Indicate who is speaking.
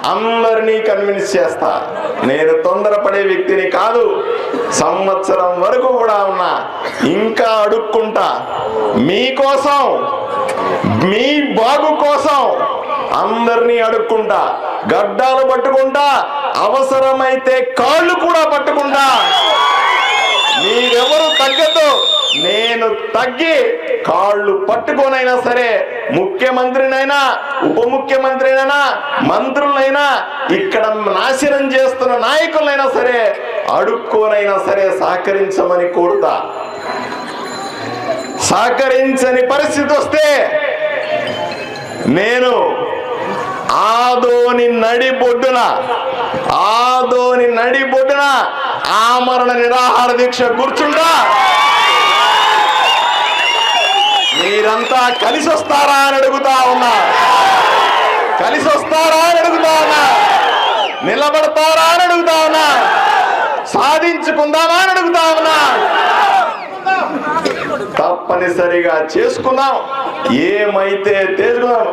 Speaker 1: అందరినీ కన్విన్స్ చేస్తా. నేను తొందరపడే వ్యక్తిని కాదు. సంవత్సరం వరకు కూడా ఉన్నా, ఇంకా అడుక్కుంటా. మీకోసం, మీ బాగు కోసం అందరినీ అడుక్కుంటా, గడ్డాలు పట్టుకుంటా, అవసరమైతే కాళ్ళు కూడా పట్టుకుంటా. మీరెవరు తగ్గదు, నేను తగ్గి కాళ్ళు పట్టుకోనైనా సరే ముఖ్యమంత్రినైనా, ఉప ముఖ్యమంత్రినైనా, మంత్రులైనా, ఇక్కడ నాశనం చేస్తున్న నాయకులైనా సరే అడుక్కోనైనా సరే సహకరించమని కోరుతా. సహకరించని పరిస్థితి వస్తే నేను ఆదోని నడిబొడ్డున ఆమరణ నిరాహార దీక్ష కూర్చుంటా. మీరంతా కలిసి వస్తారా అని అడుగుతా ఉన్నా. నిలబడతారా అని అడుగుతా ఉన్నా. సాధించుకుందామా అని అడుగుతా ఉన్నా. తప్పనిసరిగా చేసుకుందాం. ఏమైతే చేసుకుందాం.